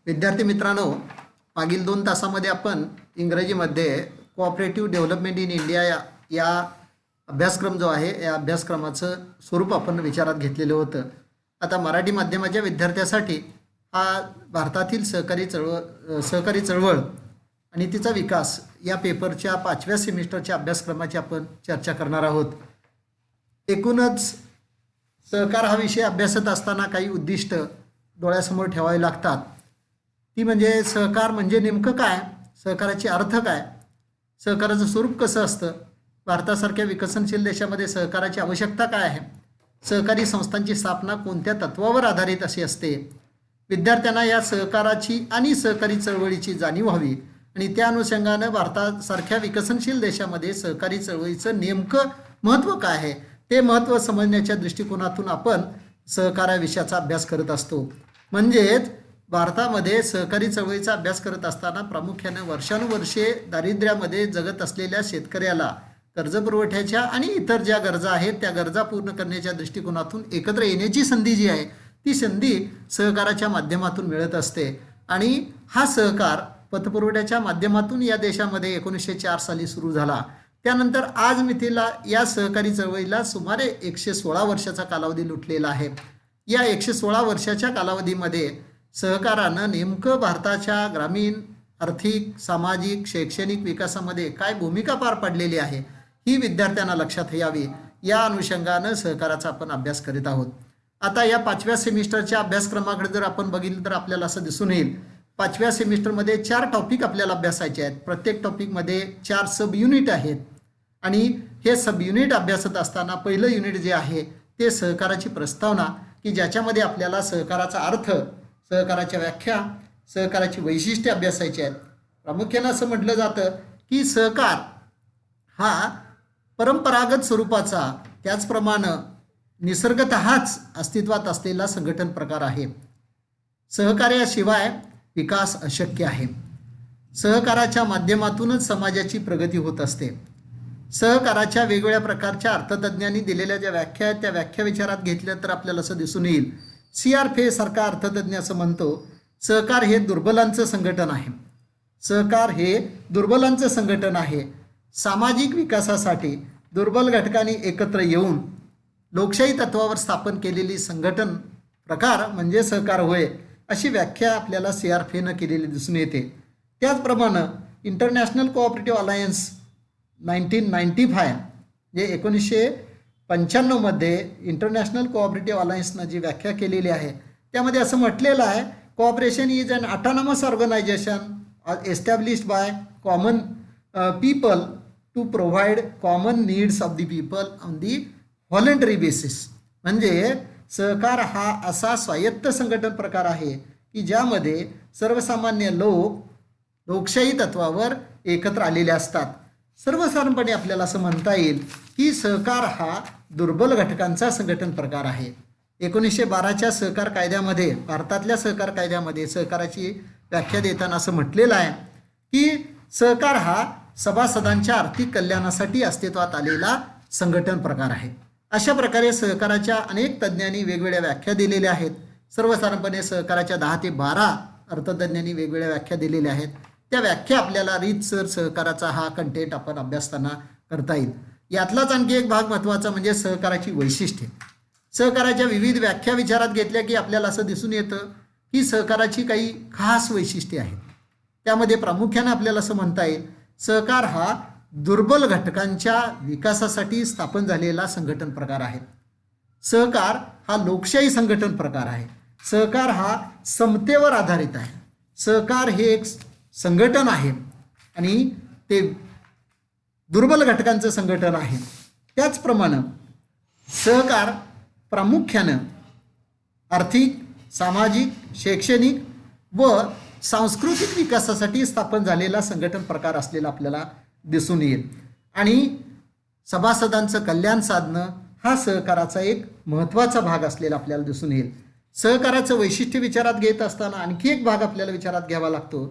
विद्यार्थी मित्रांनो, मागील 2 तासामध्ये आपण इंग्रजीमध्ये कोऑपरेटिव्ह डेव्हलपमेंट इन इंडिया या अभ्यासक्रम जो आहे या अभ्यासक्रमाचं स्वरूप आपण विचारात घेतलेलं होतं. आता मराठी माध्यमाच्या विद्यार्थ्यासाठी हा भारतातील सहकारी चळवळ आणि तिचा विकास या पेपरच्या 5व्या सेमिस्टरच्या अभ्यासक्रमाची आपण चर्चा करणार आहोत. एकूणच सहकार हा विषय अभ्यासत असताना काही उद्दिष्ट डोळ्यासमोर ठेवावे लागतात. ती म्हणजे सहकार म्हणजे नेमकं काय, सहकाराचे अर्थ काय, सहकाराचं स्वरूप कसं असतं, भारतासारख्या विकसनशील देशामध्ये सहकाराची आवश्यकता काय आहे, सहकारी संस्थांची स्थापना कोणत्या तत्वावर आधारित अशी असते, विद्यार्थ्यांना या सहकाराची आणि सहकारी चळवळीची जाणीव व्हावी आणि त्या अनुषंगानं भारतासारख्या विकसनशील देशामध्ये सहकारी चळवळीचं नेमकं महत्त्व काय आहे ते महत्त्व समजण्याच्या दृष्टिकोनातून आपण सहकार्या विषयाचा अभ्यास करत असतो. म्हणजेच भारतामध्ये सहकारी चळवळीचा अभ्यास करत असताना प्रामुख्याने वर्षानुवर्षे दारिद्र्यामध्ये जगत असलेल्या शेतकऱ्याला कर्जपुरवठ्याच्या आणि इतर ज्या गरजा आहेत त्या गरजा पूर्ण करण्याच्या दृष्टिकोनातून एकत्र येण्याची संधी जी आहे ती संधी सहकाराच्या माध्यमातून मिळत असते. आणि हा सहकार पतपुरवठ्याच्या माध्यमातून या देशामध्ये 1904 साली सुरू झाला. त्यानंतर आज मितीला या सहकारी चळवळीला सुमारे 116 वर्षाचा कालावधी लुटलेला आहे. या 116 वर्षाच्या कालावधीमध्ये सहकारानं नेमकं भारताच्या ग्रामीण आर्थिक, सामाजिक, शैक्षणिक विकासामध्ये काय भूमिका पार पाडलेली आहे ही विद्यार्थ्यांना लक्षात यावी या अनुषंगानं सहकाराचा आपण अभ्यास करीत आहोत. आता या 5व्या सेमिस्टरच्या अभ्यासक्रमाकडे जर आपण बघितलं तर आपल्याला असं दिसून येईल 5व्या सेमिस्टरमध्ये 4 टॉपिक आपल्याला अभ्यासायचे आहेत. प्रत्येक टॉपिकमध्ये 4 सब युनिट आहेत आणि हे सब युनिट अभ्यासत असताना पहिलं युनिट जे आहे ते सहकाराची प्रस्तावना, की ज्याच्यामध्ये आपल्याला सहकाराचा अर्थ, सहकाराच्या व्याख्या, सहकाराची वैशिष्ट्ये अभ्यासायची आहेत. प्रामुख्यानं असं म्हटलं जातं की सहकार हा परंपरागत स्वरूपाचा त्याचप्रमाणे निसर्गतःच अस्तित्वात असलेला संघटन प्रकार आहे. सहकार्याशिवाय विकास अशक्य आहे. सहकाराच्या माध्यमातूनच समाजाची प्रगती होत असते. सहकाराच्या वेगवेगळ्या प्रकारच्या अर्थतज्ञांनी दिलेल्या ज्या व्याख्या आहेत त्या व्याख्या विचारात घेतल्या तर आपल्याला असं दिसून येईल. C.R. फे सारखा अर्थतज्ञ असं म्हणतो, सहकार हे दुर्बलांचं संघटन आहे. सहकार हे दुर्बलांचं संघटन आहे. सामाजिक विकासासाठी दुर्बल घटकांनी एकत्र येऊन लोकशाही तत्वावर स्थापन केलेली संघटन प्रकार म्हणजे सहकार होय, अशी व्याख्या आपल्याला C.R. फेनं केलेली दिसून येते. त्याचप्रमाणे इंटरनॅशनल कोऑपरेटिव्ह अलायन्स 1995 जे 1995 मध्ये इंटरनॅशनल कोऑपरेटिव्ह अलायन्सनं जी व्याख्या केलेली आहे त्यामध्ये असं म्हटलेलं आहे, cooperation is an autonomous organisation established by common people to provide common needs of the people on the voluntary basis. म्हणजे सहकार हा असा स्वायत्त संघटन प्रकार आहे की ज्यामध्ये सर्वसामान्य लोक लोकशाही तत्वावर एकत्र आलेले असतात. सर्वसाधारणपणे आपल्याला असं म्हणता येईल की सहकार हा दुर्बल घटकांचा संघटन प्रकार आहे. 1912च्या सहकार कायद्यामध्ये, भारतातल्या सहकार कायद्यामध्ये सहकाराची व्याख्या देताना असं म्हटलेलं आहे की सहकार हा सभासदांच्या आर्थिक कल्याणासाठी अस्तित्वात आलेला संघटन प्रकार आहे. अशा प्रकारे सहकाराच्या अनेक तज्ज्ञांनी वेगवेगळ्या व्याख्या दिलेल्या आहेत. सर्वसाधारणपणे सहकाराच्या 10 ते 12 अर्थतज्ज्ञांनी वेगवेगळ्या व्याख्या दिलेल्या आहेत. त्या व्याख्या आपल्याला रीतसर सहकाराचा हा कंटेंट आपण अभ्यासताना करता येईल. यातलाच आणखी एक भाग महत्त्वाचा म्हणजे सहकाराची वैशिष्ट्ये. सहकाराच्या विविध व्याख्या विचारात घेतल्या की आपल्याला असं दिसून येतं की सहकाराची काही खास वैशिष्ट्ये आहेत. त्यामध्ये प्रामुख्याने आपल्याला असं म्हणता येईल, सहकार हा दुर्बल घटकांच्या विकासासाठी स्थापन झालेला संघटन प्रकार आहे. सहकार हा लोकशाही संघटन प्रकार आहे. सहकार हा समतेवर आधारित आहे. सहकार हे एक संघटन आहे आणि ते दुर्बल घटकांचं संघटन आहे. त्याचप्रमाणे सहकार प्रामुख्यानं आर्थिक, सामाजिक, शैक्षणिक व सांस्कृतिक विकासासाठी स्थापन झालेला संघटन प्रकार असलेला आपल्याला दिसून येईल. आणि सभासदांचं कल्याण साधणं हा सहकाराचा एक महत्त्वाचा भाग असलेला आपल्याला दिसून येईल. सहकाराचं वैशिष्ट्य विचारात घेत असताना आणखी एक भाग आपल्याला विचारात घ्यावा लागतो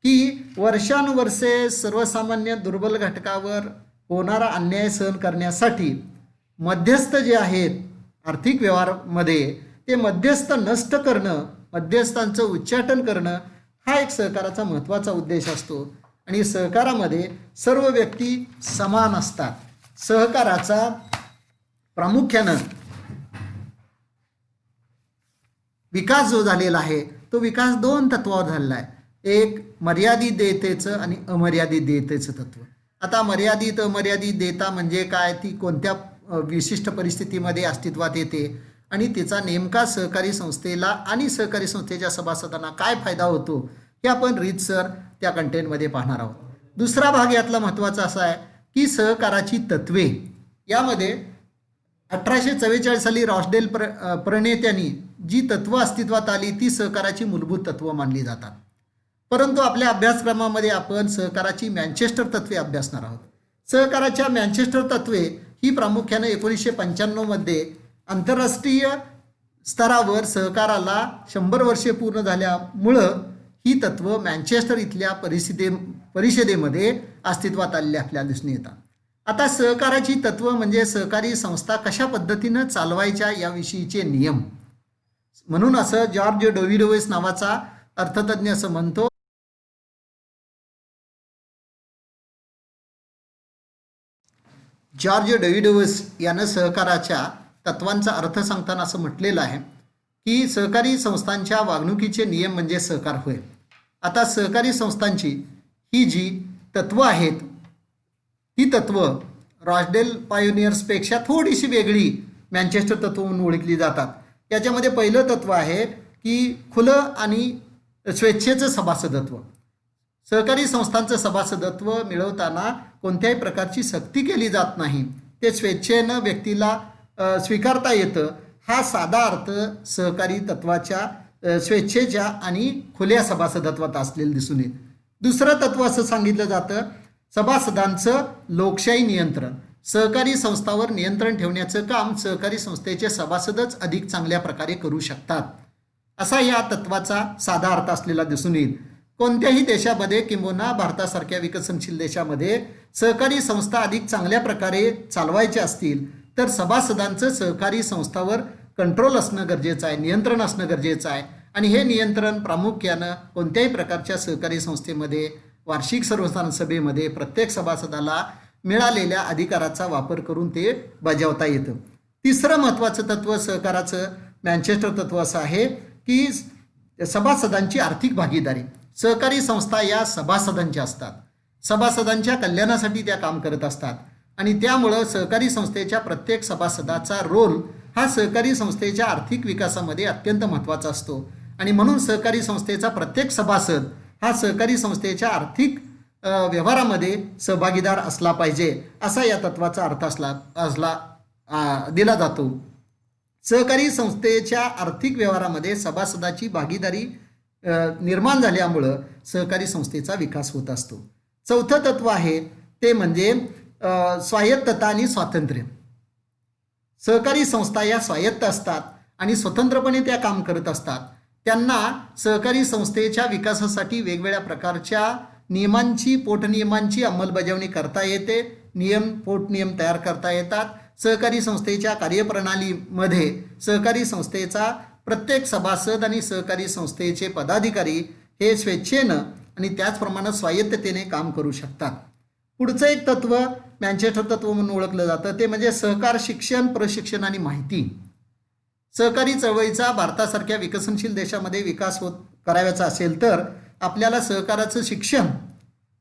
की वर्षानुवर्षे सर्वसामान्य दुर्बल घटकावर होणारा अन्याय सहन करण्यासाठी मध्यस्थ जे आहेत आर्थिक व्यवहारामध्ये ते मध्यस्थ नष्ट करणं, मध्यस्थांचं उच्चाटन करणं हा एक सहकाराचा महत्त्वाचा उद्देश असतो आणि सहकारामध्ये सर्व व्यक्ती समान असतात. सहकाराचा प्रामुख्यानं विकास जो झालेला आहे तो विकास दोन तत्वावर झालेला आहे. एक मर्यादित देयतेचं आणि अमर्यादित देयतेचं तत्व. आता मर्यादित अमर्यादित देयता म्हणजे काय, ती कोणत्या विशिष्ट परिस्थितीमध्ये अस्तित्वात येते आणि तिचा नेमका सहकारी संस्थेला आणि सहकारी संस्थेच्या सभासदांना काय फायदा होतो हे आपण रीतसर त्या कंटेंटमध्ये पाहणार आहोत. दुसरा भाग यातला महत्त्वाचा असा आहे की सहकाराची तत्वे. यामध्ये 1844 साली रॉसडेल प्रणेत्यांनी जी तत्व अस्तित्वात आली ती सहकाराची मूलभूत तत्व मानली जातात. परंतु आपल्या अभ्यासक्रमामध्ये आपण सहकाराची मँचेस्टर तत्वे अभ्यासणार आहोत. सहकाराच्या मँचेस्टर तत्वे ही प्रामुख्याने 1995 मध्ये आंतरराष्ट्रीय स्तरावर सहकाराला 100 वर्षे पूर्ण झाल्यामुळं ही तत्व मँचेस्टर इथल्या परिषदेमध्ये अस्तित्वात आलेली आपल्याला दिसून येतात. आता सहकाराची तत्व म्हणजे सहकारी संस्था कशा पद्धतीनं चालवायच्या याविषयीचे नियम. म्हणून असं जॉर्ज डोविडोवेस नावाचा अर्थतज्ञ असं म्हणतो, जॉर्ज डोविडोवेस यानं सहकाराच्या तत्वांचा अर्थ सांगताना असं म्हटलेलं आहे की सहकारी संस्थांच्या वागणुकीचे नियम म्हणजे सहकार होय. आता सहकारी संस्थांची ही जी तत्व आहेत ही तत्व रॉसडेल पायोनियर्सपेक्षा थोडीशी वेगळी मँचेस्टर तत्व म्हणून ओळखली जातात. याच्यामध्ये पहिलं तत्व आहे की खुलं आणि स्वेच्छेचं सभासदत्व. सहकारी संस्थांचं सभासदत्व मिळवताना कोणत्याही प्रकारची सक्ती केली जात नाही, ते स्वेच्छेनं व्यक्तीला स्वीकारता येतं. हा साधा अर्थ सहकारी तत्वाच्या स्वेच्छेच्या आणि खुल्या सभासदत्वात असलेलं दिसून येईल. दुसरं तत्व असं सांगितलं जातं सभासदांचं लोकशाही नियंत्रण. सहकारी संस्थावर नियंत्रण ठेवण्याचं काम सहकारी संस्थेचे सभासदच अधिक चांगल्या प्रकारे करू शकतात, असा या तत्वाचा साधा अर्थ असलेला दिसून येईल. कोणत्याही देशामध्ये किंबहुना भारतासारख्या विकसनशील देशामध्ये सहकारी संस्था अधिक चांगल्या प्रकारे चालवायच्या असतील तर सभासदांचं सहकारी संस्थावर कंट्रोल असणं गरजेचं आहे, नियंत्रण असणं गरजेचं आहे. आणि हे नियंत्रण प्रामुख्यानं कोणत्याही प्रकारच्या सहकारी संस्थेमध्ये वार्षिक सर्वसाधारण सभेमध्ये प्रत्येक सभासदाला मिळालेल्या अधिकाराचा वापर करून ते बजावता येतं. तिसरं महत्त्वाचं तत्व सहकाराचं मँचेस्टर तत्व असं आहे की सभासदांची आर्थिक भागीदारी. सहकारी संस्था या सभासदांच्या असतात, सभासदांच्या कल्याणासाठी त्या काम करत असतात आणि त्यामुळं सहकारी संस्थेच्या प्रत्येक सभासदाचा रोल हा सहकारी संस्थेच्या आर्थिक विकासामध्ये अत्यंत महत्त्वाचा असतो. आणि म्हणून सहकारी संस्थेचा प्रत्येक सभासद हा सहकारी संस्थेच्या आर्थिक व्यवहारामध्ये सहभागीदार असला पाहिजे, असा या तत्वाचा अर्थ दिला जातो. सहकारी संस्थेच्या आर्थिक व्यवहारामध्ये सभासदाची भागीदारी निर्माण झाल्यामुळं सहकारी संस्थेचा विकास होत असतो. चौथं तत्व आहे ते म्हणजे स्वायत्तता आणि स्वातंत्र्य. सहकारी संस्था या स्वायत्त असतात आणि स्वतंत्रपणे त्या काम करत असतात. त्यांना सहकारी संस्थेच्या विकासासाठी वेगवेगळ्या प्रकारच्या नियमांची पोटनियमांची अंमलबजावणी करता येते, पोटनियम तयार करता येतात. सहकारी संस्थेच्या कार्यप्रणालीमध्ये सहकारी संस्थेचा प्रत्येक सभासद आणि सहकारी संस्थेचे पदाधिकारी हे स्वेच्छेनं आणि त्याचप्रमाणे स्वायत्ततेने काम करू शकतात. पुढचं एक तत्व मँचेस्टर तत्व म्हणून ओळखलं जातं ते म्हणजे सहकार शिक्षण, प्रशिक्षण आणि माहिती. सहकारी चळवळीचा भारतासारख्या विकसनशील देशामध्ये विकास करायचा असेल तर आपल्याला सहकाराचं शिक्षण,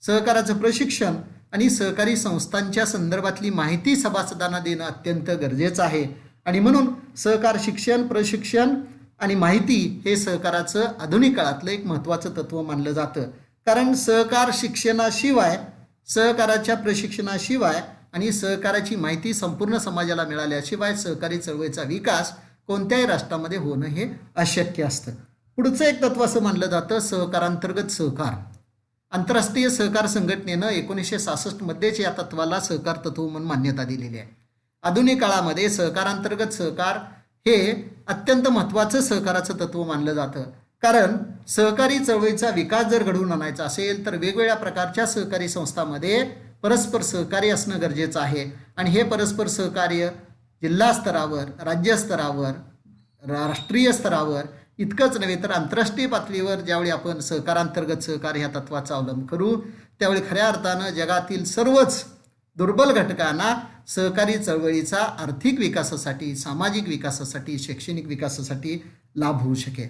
सहकाराचं प्रशिक्षण आणि सहकारी संस्थांच्या संदर्भातली माहिती सभासदांना देणं अत्यंत गरजेचं आहे. आणि म्हणून सहकार शिक्षण, प्रशिक्षण आणि माहिती हे सहकाराचं आधुनिक काळातलं एक महत्त्वाचं तत्व मानलं जातं. कारण सहकार शिक्षणाशिवाय, सहकाराच्या प्रशिक्षणाशिवाय आणि सहकाराची माहिती संपूर्ण समाजाला मिळाल्याशिवाय सहकारी चळवळीचा विकास कोणत्याही राष्ट्रामध्ये होणं हे अशक्य असतं. पुढचं एक तत्व असं मानलं जातं सहकारांतर्गत सहकार. आंतरराष्ट्रीय सहकार संघटनेनं 1966 मध्येच या तत्वाला सहकार तत्व म्हणून मान्यता दिलेली आहे. आधुनिक काळामध्ये सहकारांतर्गत सहकार हे अत्यंत महत्त्वाचं सहकाराचं तत्व मानलं जातं. कारण सहकारी चळवळीचा विकास जर घडवून आणायचा असेल तर वेगवेगळ्या प्रकारच्या सहकारी संस्थांमध्ये परस्पर सहकार्य असणं गरजेचं आहे. आणि हे परस्पर सहकार्य जिल्हा स्तरावर, राज्य स्तरावर, राष्ट्रीय स्तरावर इतकंच नव्हे तर आंतरराष्ट्रीय पातळीवर ज्यावेळी आपण सहकारांतर्गत सहकार ह्या तत्वाचा अवलंब करू त्यावेळी खऱ्या अर्थानं जगातील सर्वच दुर्बल घटकांना सहकारी चळवळीचा आर्थिक विकासासाठी, सामाजिक विकासासाठी, शैक्षणिक विकासासाठी लाभ होऊ शकेल.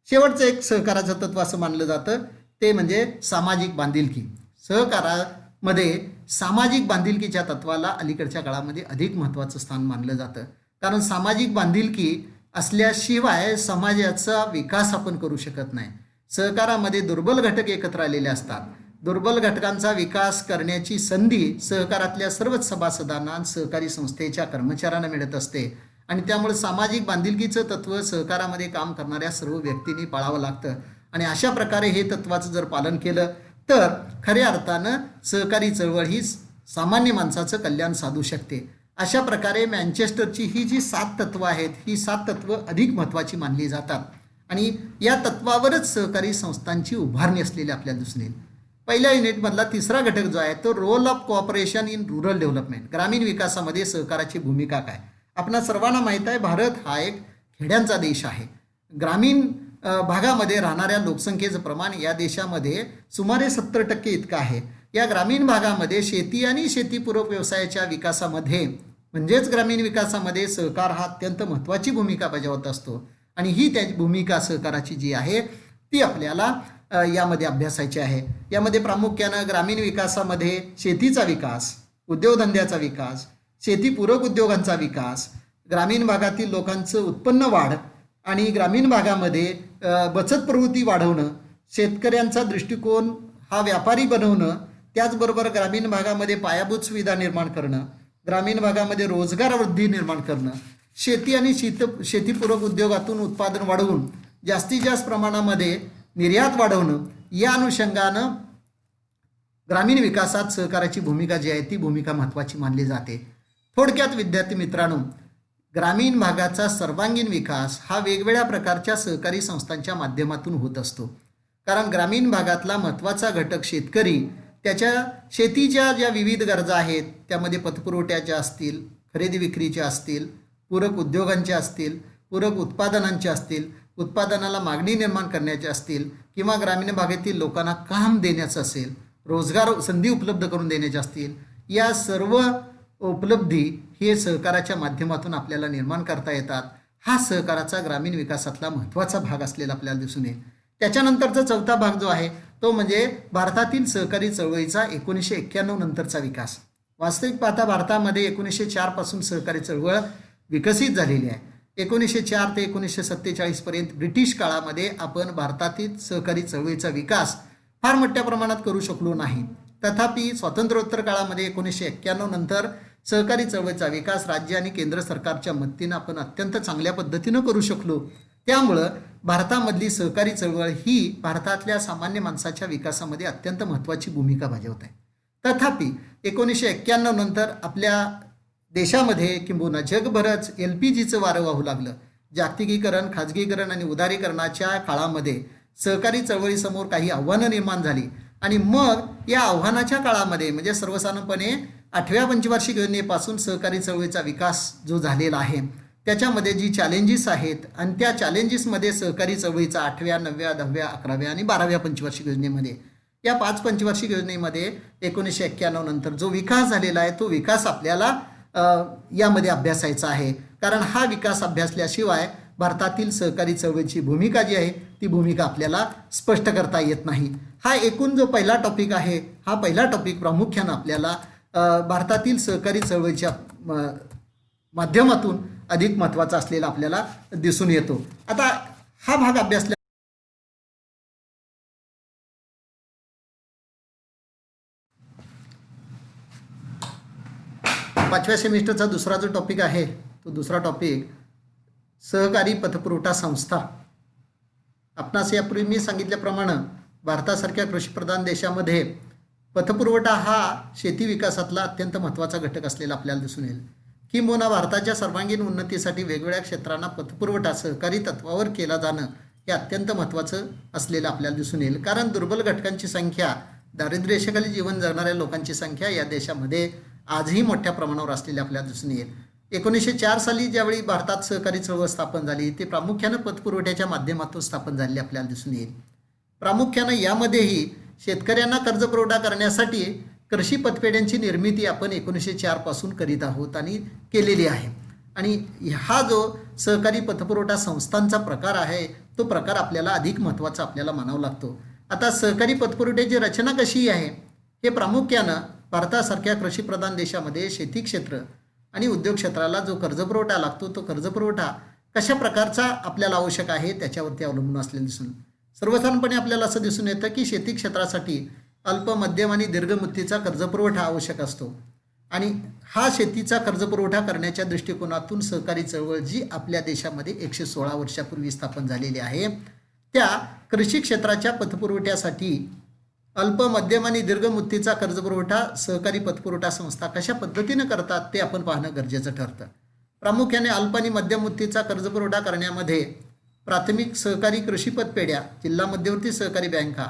शेवटचं एक सहकाराचं तत्व असं मानलं जातं ते म्हणजे सामाजिक बांधिलकी. सहकारामध्ये सामाजिक बांधिलकीच्या तत्वाला अलीकडच्या काळामध्ये अधिक महत्त्वाचं स्थान मानलं जातं. कारण सामाजिक बांधिलकी असल्याशिवाय समाजाचा विकास आपण करू शकत नाही. सहकारामध्ये दुर्बल घटक एकत्र आलेले असतात. दुर्बल घटकांचा विकास करण्याची संधी सहकारातल्या सर्वच सभासदांना आणि सहकारी संस्थेच्या कर्मचाऱ्यांना मिळत असते आणि त्यामुळे सामाजिक बांधिलकीचं तत्व सहकारामध्ये काम करणाऱ्या सर्व व्यक्तींनी पाळावं लागतं. आणि अशा प्रकारे हे तत्वाचं जर पालन केलं तर खऱ्या अर्थानं सहकारी चळवळ ही सामान्य माणसाचं कल्याण साधू शकते. अशा प्रकारे मँचेस्टरची ही जी 7 तत्व आहेत ही 7 तत्व अधिक महत्त्वाची मानली जातात आणि या तत्वावरच सहकारी संस्थांची उभारणी असलेली आपल्याला दिसून येईल. पहिल्या युनिटमधला तिसरा घटक जो आहे तो role of cooperation in rural development. ग्रामीण विकासामध्ये सहकाराची भूमिका काय. आपणा सर्वांना माहीत आहे भारत हा एक खेड्यांचा देश आहे. ग्रामीण भागामध्ये राहणाऱ्या लोकसंख्येचं प्रमाण या देशामध्ये सुमारे 70% इतकं आहे. या ग्रामीण भागामध्ये शेती आणि शेतीपूरक व्यवसायाच्या विकासामध्ये म्हणजेच ग्रामीण विकासामध्ये सहकार हा अत्यंत महत्त्वाची भूमिका बजावत असतो आणि ही त्याची भूमिका सहकाराची जी आहे ती आपल्याला यामध्ये अभ्यासायची आहे. यामध्ये प्रामुख्यानं ग्रामीण विकासामध्ये शेतीचा विकास, उद्योगधंद्याचा विकास, शेतीपूरक उद्योगांचा विकास, ग्रामीण भागातील लोकांचं उत्पन्न वाढ आणि ग्रामीण भागामध्ये बचत प्रवृत्ती वाढवणं, शेतकऱ्यांचा दृष्टिकोन हा व्यापारी बनवणं, त्याचबरोबर ग्रामीण भागामध्ये पायाभूत सुविधा निर्माण करणं, ग्रामीण भागामध्ये रोजगार वृद्धी निर्माण करणं, शेती आणि शेतीपूरक उद्योगातून उत्पादन वाढवून जास्तीत जास्त प्रमाणामध्ये निर्यात वाढवणं, या अनुषंगानं ग्रामीण विकासात सहकाराची भूमिका जी आहे ती भूमिका महत्त्वाची मानली जाते. थोडक्यात विद्यार्थी मित्रांनो, ग्रामीण भागाचा सर्वांगीण विकास हा वेगवेगळ्या प्रकारच्या सहकारी संस्थांच्या माध्यमातून होत असतो. कारण ग्रामीण भागातला महत्त्वाचा घटक शेतकरी त्याच्या शेतीच्या ज्या विविध गरजा आहेत त्यामध्ये पतपुरवठ्याच्या असतील, खरेदी विक्रीच्या असतील, पूरक उद्योगांच्या असतील, पूरक उत्पादनांच्या असतील, उत्पादनाला मागणी निर्माण करण्याचे असतील किंवा ग्रामीण भागातील लोकांना काम देण्याचं असेल, रोजगार संधी उपलब्ध करून देण्याचे असतील, या सर्व उपलब्धी हे सहकाराच्या माध्यमातून आपल्याला निर्माण करता येतात. हा सहकाराचा ग्रामीण विकासातला महत्त्वाचा भाग असलेला आपल्याला दिसून येईल. त्याच्यानंतरचा चौथा भाग जो आहे तो म्हणजे भारतातील सहकारी चळवळीचा 1991 नंतरचा विकास. वास्तविक पाहता भारतामध्ये 1904 पासून सहकारी चळवळ विकसित झालेली आहे. 1904 ते 1947 पर्यंत ब्रिटिश काळामध्ये आपण भारतातील सहकारी चळवळीचा विकास फार मोठ्या प्रमाणात करू शकलो नाही. तथापि स्वातंत्र्योत्तर काळामध्ये 1991 नंतर सहकारी चळवळीचा विकास राज्य आणि केंद्र सरकारच्या मदतीनं आपण अत्यंत चांगल्या पद्धतीनं करू शकलो. त्यामुळं भारतामधली सहकारी चळवळ ही भारतातल्या सामान्य माणसाच्या विकासामध्ये अत्यंत महत्त्वाची भूमिका बजावत आहे. तथापि 1991 नंतर आपल्या देशामध्ये किंबहुना जगभरच LPGचं वारं वाहू लागलं. जागतिकीकरण, खाजगीकरण आणि उदारीकरणाच्या काळामध्ये सहकारी चळवळीसमोर काही आव्हानं निर्माण झाली आणि मग या आव्हानाच्या काळामध्ये म्हणजे सर्वसाधारणपणे 8व्या पंचवार्षिक योजनेपासून सहकारी चळवळीचा विकास जो झालेला आहे त्याच्यामध्ये जी चॅलेंजेस आहेत आणि त्या चॅलेंजेसमध्ये सहकारी चळवळीचा 8व्या, 9व्या, 10व्या, 11व्या आणि 12व्या पंचवार्षिक योजनेमध्ये या 5 पंचवार्षिक योजनेमध्ये 1991 नंतर जो विकास झालेला आहे तो विकास आपल्याला यामध्ये अभ्यासायचा आहे. कारण हा विकास अभ्यासल्याशिवाय भारतातील सहकारी चळवळीची भूमिका जी आहे ती भूमिका आपल्याला स्पष्ट करता येत नाही. हा एकूण जो पहिला टॉपिक आहे हा पहिला टॉपिक प्रामुख्यानं आपल्याला भारतातील सहकारी चळवळीच्या माध्यमातून अधिक महत्त्वाचा असलेला आपल्याला दिसून येतो. आता हा भाग अभ्यासल्या 5व्या सेमिस्टरचा दुसरा जो टॉपिक आहे तो दुसरा टॉपिक सहकारी पतपुरवठा संस्था. आपणास यापूर्वी मी सांगितल्याप्रमाणे भारतासारख्या कृषीप्रधान देशामध्ये पतपुरवठा हा शेती विकासातला अत्यंत महत्त्वाचा घटक असलेला आपल्याला दिसून येईल. किंबहुना भारताच्या सर्वांगीण उन्नतीसाठी वेगवेगळ्या क्षेत्रांना पतपुरवठा सहकारी तत्वावर केला जाणं हे अत्यंत महत्त्वाचं असलेलं आपल्याला दिसून येईल. कारण दुर्बल घटकांची संख्या, दारिद्र्यरेषेखाली जीवन जगणाऱ्या लोकांची संख्या या देशामध्ये आजही मोठ्या प्रमाणावर असलेली आपल्याला दिसून येईल. 1904 साली ज्यावेळी भारतात सहकारी चळवळ स्थापन झाली ती प्रामुख्यानं पतपुरवठ्याच्या माध्यमातून स्थापन झालेली आपल्याला दिसून येईल. प्रामुख्यानं यामध्येही शेतकऱ्यांना कर्जपुरवठा करण्यासाठी कृषी पतपेढ्यांची निर्मिती आपण 1904 पासून करीत आहोत आणि केलेली आहे. आणि हा जो सहकारी पतपुरवठा संस्थांचा प्रकार आहे तो प्रकार आपल्याला अधिक महत्त्वाचा आपल्याला मानावा लागतो. आता सहकारी पतपुरवठ्याची रचना कशी आहे हे प्रामुख्यानं भारतासारख्या कृषीप्रधान देशामध्ये शेती क्षेत्र आणि उद्योग क्षेत्राला जो कर्जपुरवठा लागतो तो कर्जपुरवठा कशा प्रकारचा आपल्याला आवश्यक आहे त्याच्यावरती अवलंबून असलेलं दिसून सर्वसाधारणपणे आपल्याला असं दिसून येतं की शेती क्षेत्रासाठी अल्प मध्यम आणि दीर्घ मुदतीचा कर्जपुरवठा आवश्यक असतो. आणि हा शेतीचा कर्जपुरवठा करण्याच्या दृष्टिकोनातून सहकारी चळवळ जी आपल्या देशामध्ये 116 वर्षापूर्वी स्थापन झालेली आहे त्या कृषी क्षेत्राच्या पतपुरवठ्यासाठी अल्प मध्यम आणि दीर्घ मुदतीचा कर्जपुरवठा सहकारी पतपुरवठा संस्था कशा पद्धतीनं करतात ते आपण पाहणं गरजेचं ठरतं. प्रामुख्याने अल्प आणि मध्यम मुदतीचा कर्जपुरवठा करण्यामध्ये प्राथमिक सहकारी कृषी पतपेढ्या, जिल्हा मध्यवर्ती सहकारी बँका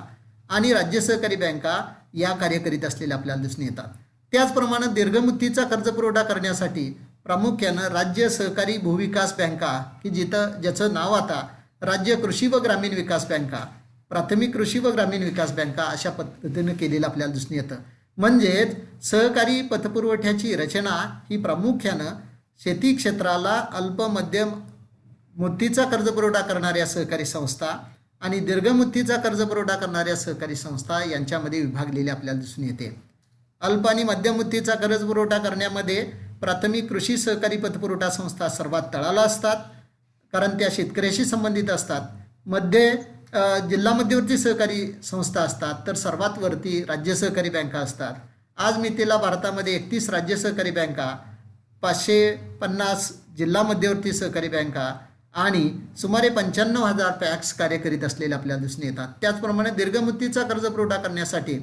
आणि राज्य सहकारी बँका या कार्य करीत असलेल्या आपल्याला दिसून येतात. त्याचप्रमाणे दीर्घ मुदतीचा कर्जपुरवठा करण्यासाठी प्रामुख्यानं राज्य सहकारी भूविकास बँका की ज्याचं नाव आता राज्य कृषी व ग्रामीण विकास बँका, प्राथमिक कृषी व ग्रामीण विकास बँका अशा पद्धतीनं केलेलं आपल्याला दिसून येतं. म्हणजेच सहकारी पतपुरवठ्याची रचना ही प्रामुख्यानं शेती क्षेत्राला अल्प मध्यम मुदतीचा कर्जपुरवठा करणाऱ्या सहकारी संस्था आणि दीर्घ मुदतीचा कर्जपुरवठा करणाऱ्या सहकारी संस्था यांच्यामध्ये विभागलेली आपल्याला दिसून येते. अल्प आणि मध्यम मुदतीचा कर्जपुरवठा करण्यामध्ये प्राथमिक कृषी सहकारी पतपुरवठा संस्था सर्वात तळाला असतात कारण त्या शेतकऱ्याशी संबंधित असतात. जिल्हा मध्यवर्ती सहकारी संस्था असतात तर सर्वात वरती राज्य सहकारी बँका असतात. आज मितीला भारतामध्ये 31 राज्य सहकारी बँका, 550 जिल्हा मध्यवर्ती सहकारी बँका आणि सुमारे 95,000 पॅक्स कार्य करीत असलेले आपल्याला दिसून येतात. त्याचप्रमाणे दीर्घ मुदतीचा कर्जपुरवठा करण्यासाठी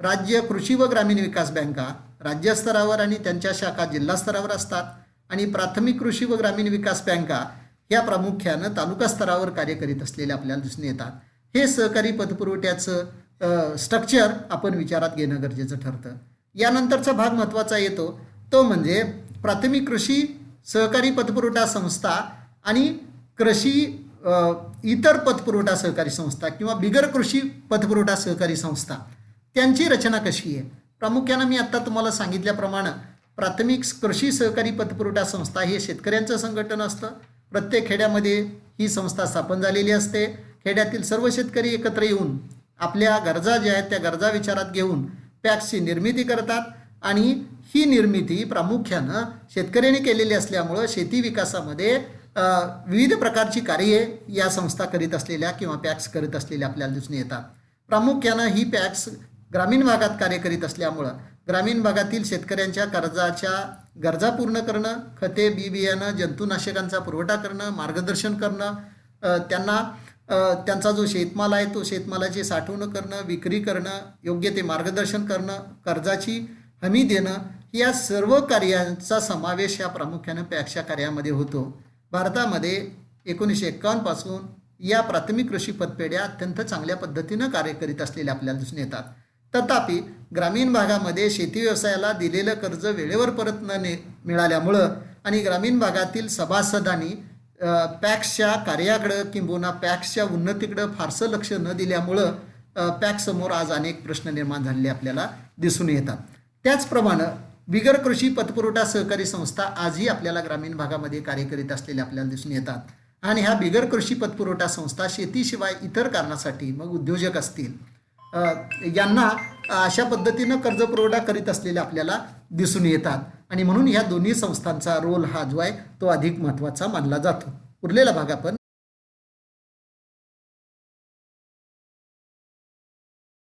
राज्य कृषी व ग्रामीण विकास बँका राज्य स्तरावर आणि त्यांच्या शाखा जिल्हा स्तरावर असतात आणि प्राथमिक कृषी व ग्रामीण विकास बँका ह्या प्रामुख्यानं तालुका स्तरावर कार्य करीत असलेले आपल्याला दिसून येतात. हे सहकारी पतपुरवठ्याचं स्ट्रक्चर आपण विचारात घेणं गरजेचं ठरतं. यानंतरचा भाग महत्त्वाचा येतो तो म्हणजे प्राथमिक कृषी सहकारी पतपुरवठा संस्था आणि कृषी इतर पतपुरवठा सहकारी संस्था किंवा बिगर कृषी पतपुरवठा सहकारी संस्था त्यांची रचना कशी आहे. प्रामुख्यानं मी आत्ता तुम्हाला सांगितल्याप्रमाणे प्राथमिक कृषी सहकारी पतपुरवठा संस्था हे शेतकऱ्यांचं संघटन असतं. प्रत्येक खेड्यामध्ये ही संस्था स्थापन झालेली असते. खेड्यातील सर्व शेतकरी एकत्र येऊन आपल्या गरजा ज्या आहेत त्या गरजा विचारात घेऊन पॅक्सची निर्मिती करतात आणि ही निर्मिती प्रामुख्यानं शेतकऱ्यांनी केलेली असल्यामुळं शेती विकासामध्ये विविध प्रकारची कार्ये या संस्था करीत असलेल्या किंवा पॅक्स करीत असलेल्या आपल्याला दिसून येतात. प्रामुख्यानं ही पॅक्स ग्रामीण भागात कार्य करीत असल्यामुळं ग्रामीण भागातील शेतकऱ्यांच्या कर्जाच्या गरजा पूर्ण करणं, खते, बी बियाणं, जंतुनाशकांचा पुरवठा करणं, मार्गदर्शन करणं, त्यांचा जो शेतमाल आहे तो शेतमालाची साठवणूक करणं, विक्री करणं, योग्य ते मार्गदर्शन करणं, कर्जाची हमी देणं या सर्व कार्यांचा समावेश या प्रामुख्यानं पॅक्सच्या कार्यामध्ये होतो. भारतामध्ये 1951 पासून या प्राथमिक कृषी पतपेढ्या अत्यंत चांगल्या पद्धतीनं कार्य करीत असलेल्या आपल्याला दिसून येतात. तथापि ग्रामीण भागामध्ये शेती व्यवसायाला दिलेलं कर्ज वेळेवर परत न मिळाल्यामुळं आणि ग्रामीण भागातील सभासदांनी पॅक्सच्या कार्याकडं किंबहुना पॅक्सच्या उन्नतीकडं फारसं लक्ष न दिल्यामुळं पॅक्ससमोर आज अनेक प्रश्न निर्माण झालेले आपल्याला दिसून येतात. त्याचप्रमाणे बिगर कृषी पतपुरवठा सहकारी संस्था आजही आपल्याला ग्रामीण भागामध्ये कार्य करीत असलेल्या आपल्याला दिसून येतात. आणि ह्या बिगर कृषी पतपुरवठा संस्था शेतीशिवाय इतर कारणासाठी मग उद्योजक असतील यांना अशा पद्धतीनं कर्जपुरवठा करीत असलेले आपल्याला दिसून येतात. आणि म्हणून ह्या दोन्ही संस्थांचा रोल हा जो आहे तो अधिक महत्त्वाचा मानला जातो. उरलेला भाग आपण